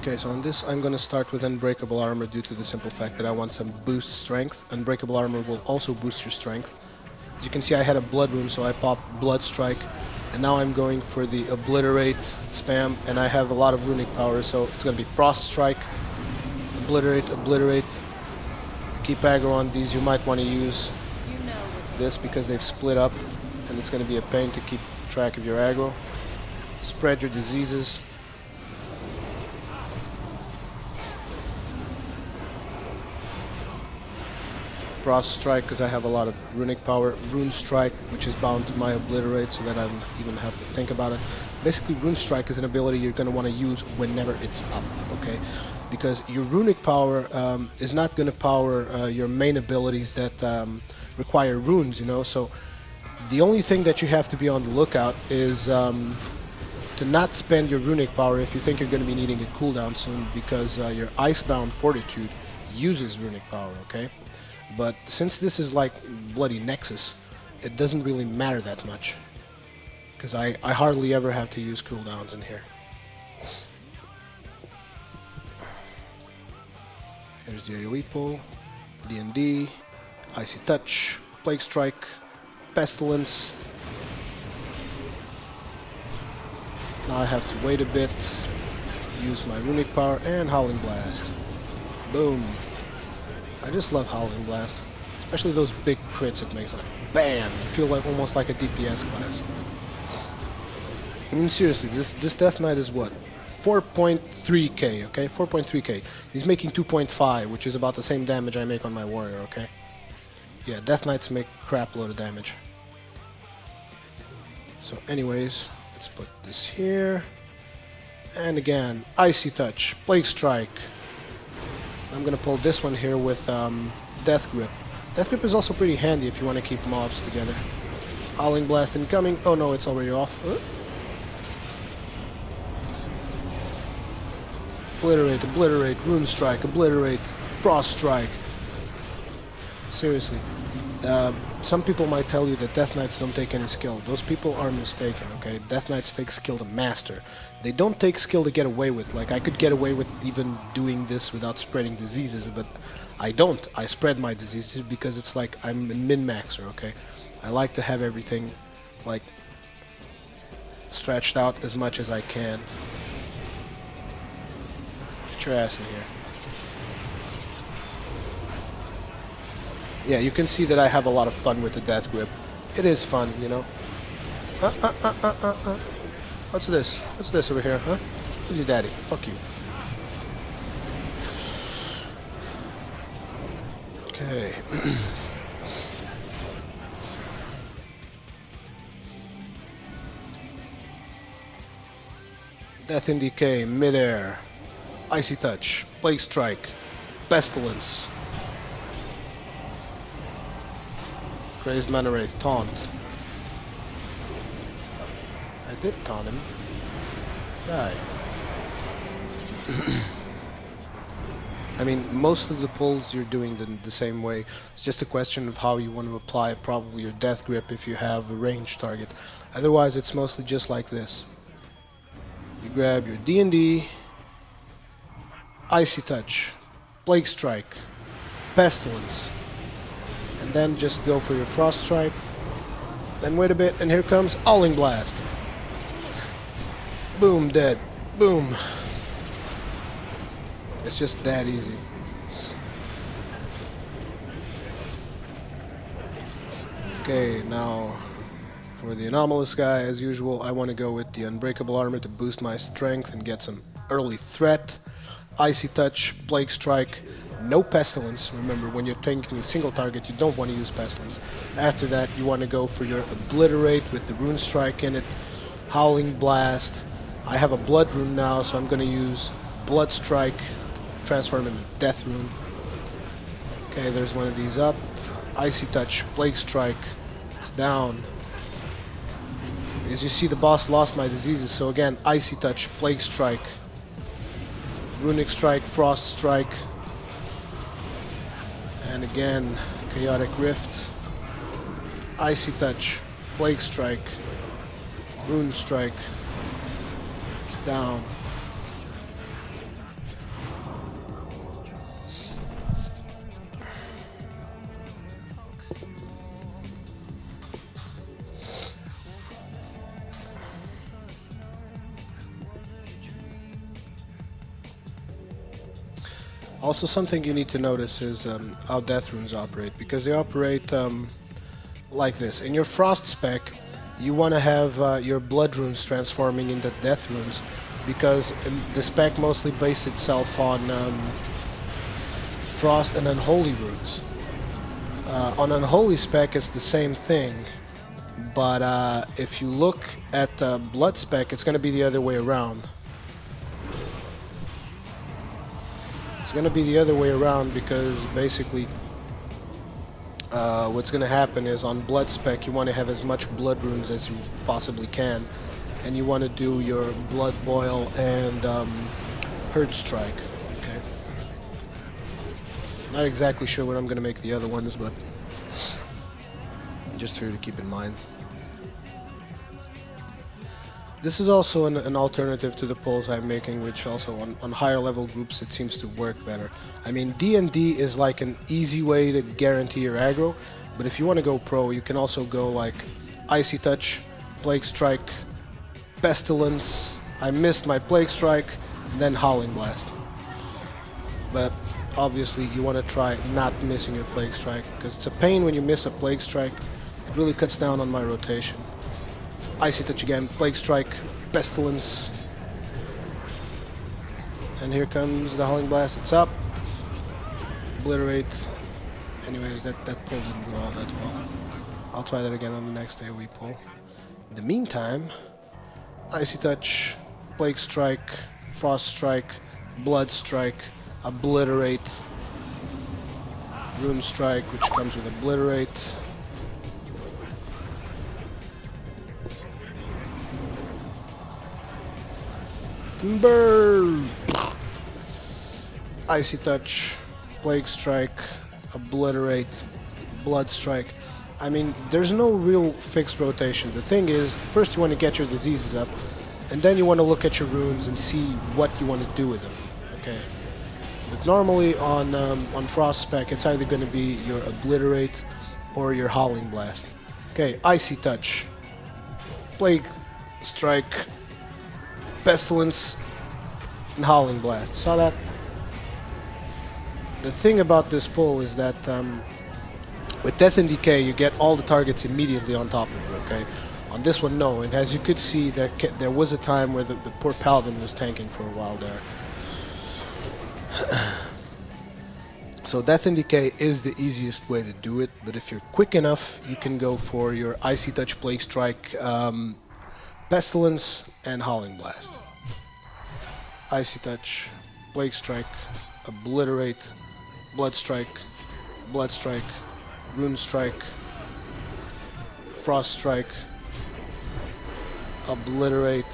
Okay, so on this I'm gonna start with Unbreakable Armor due to the simple fact that I want some boost strength. Unbreakable Armor will also boost your strength. As you can see, I had a Blood Rune, so I popped Blood Strike, and now I'm going for the Obliterate spam, and I have a lot of runic power, so it's gonna be Frost Strike, Obliterate, Obliterate. To keep aggro on these, you might want to use this because they've split up, and it's gonna be a pain to keep track of your aggro. Spread your diseases. Frost Strike because I have a lot of runic power. Rune Strike, which is bound to my Obliterate, so that I don't even have to think about it. Basically, Rune Strike is an ability you're going to want to use whenever it's up, okay? Because your runic power is not going to power your main abilities that require runes, you know? So the only thing that you have to be on the lookout is to not spend your runic power if you think you're going to be needing a cooldown soon, because your Icebound Fortitude uses runic power, okay? But since this is like bloody Nexus, it doesn't really matter that much, because I hardly ever have to use cooldowns in here. Here's the AoE pull, D&D, Icy Touch, Plague Strike, Pestilence. Now I have to wait a bit, use my runic power, and Howling Blast. Boom. I just love Howling Blast, especially those big crits it makes, like BAM! You feel like almost like a DPS class. I mean, seriously, this Death Knight is what? 4.3k, okay? 4.3k. He's making 2.5, which is about the same damage I make on my warrior, okay? Yeah, Death Knights make crap load of damage. So anyways, let's put this here. And again, Icy Touch, Plague Strike. I'm gonna pull this one here with Death Grip. Death Grip is also pretty handy if you want to keep mobs together. Howling Blast incoming. Oh no, it's already off. Obliterate, Obliterate, Rune Strike, Obliterate, Frost Strike. Seriously. Some people might tell you that Death Knights don't take any skill. Those people are mistaken, okay? Death Knights take skill to master. They don't take skill to get away with. Like, I could get away with even doing this without spreading diseases, but I don't. I spread my diseases because it's like I'm a min-maxer, okay? I like to have everything, like, stretched out as much as I can. Get your ass in here. Yeah, you can see that I have a lot of fun with the Death Grip. It is fun, you know. What's this? What's this over here, huh? Who's your daddy? Fuck you. Okay. Death in Decay, Midair, Icy Touch, Plague Strike, Pestilence. Crazed Mana Wraith, Taunt. I did taunt him. Die. I mean, most of the pulls you're doing the same way. It's just a question of how you want to apply probably your Death Grip if you have a ranged target. Otherwise, it's mostly just like this. You grab your D&D, Icy Touch, Plague Strike, Pestilence, and then just go for your Frost Strike. Then wait a bit, and here comes Howling Blast. Boom, dead. Boom. It's just that easy. Okay, now for the anomalous guy, as usual, I want to go with the Unbreakable Armor to boost my strength and get some early threat. Icy Touch, Plague Strike, no Pestilence. Remember, when you're taking a single target, you don't want to use Pestilence. After that, you want to go for your Obliterate with the Rune Strike in it. Howling Blast. I have a Blood Rune now, so I'm going to use Blood Strike, transform into Death Rune. Okay, there's one of these up. Icy Touch, Plague Strike. It's down. As you see, the boss lost my diseases, so again, Icy Touch, Plague Strike, Runic Strike, Frost Strike, and again, Chaotic Rift, Icy Touch, Plague Strike, Rune Strike. It's down. Also, something you need to notice is how death runes operate, because they operate like this. In your frost spec, you want to have your blood runes transforming into death runes, because the spec mostly based itself on frost and unholy runes. On unholy spec, it's the same thing, but if you look at the blood spec, it's going to be the other way around. It's going to be the other way around because basically what's going to happen is on blood spec you want to have as much blood runes as you possibly can, and you want to do your blood boil and hurt strike. Okay. Not exactly sure what I'm going to make the other ones, but just for you to keep in mind. This is also an alternative to the pulls I'm making, which also on higher level groups it seems to work better. I mean, D&D is like an easy way to guarantee your aggro, but if you want to go pro, you can also go like Icy Touch, Plague Strike, Pestilence. I missed my Plague Strike, and then Howling Blast. But obviously you want to try not missing your Plague Strike, because it's a pain when you miss a Plague Strike. It really cuts down on my rotation. Icy Touch again, Plague Strike, Pestilence. And here comes the Howling Blast. It's up. Obliterate. Anyways, that pull didn't go all that well. I'll try that again on the next AoE pull. In the meantime, Icy Touch, Plague Strike, Frost Strike, Blood Strike, Obliterate, Rune Strike, which comes with Obliterate. Burn! Icy Touch, Plague Strike, Obliterate, Blood Strike. I mean, there's no real fixed rotation. The thing is, first you want to get your diseases up, and then you want to look at your runes and see what you want to do with them. Okay. But normally on Frost spec, it's either going to be your Obliterate or your Howling Blast. Okay, Icy Touch, Plague Strike, Pestilence, and Howling Blast. Saw that? The thing about this pull is that with Death and Decay you get all the targets immediately on top of you, okay? On this one, no. And as you could see, there was a time where the poor Paladin was tanking for a while there. So Death and Decay is the easiest way to do it, but if you're quick enough, you can go for your Icy Touch, Plague Strike, Pestilence, and Howling Blast. Icy Touch, Plague Strike, Obliterate, Blood Strike, Rune Strike, Frost Strike, Obliterate,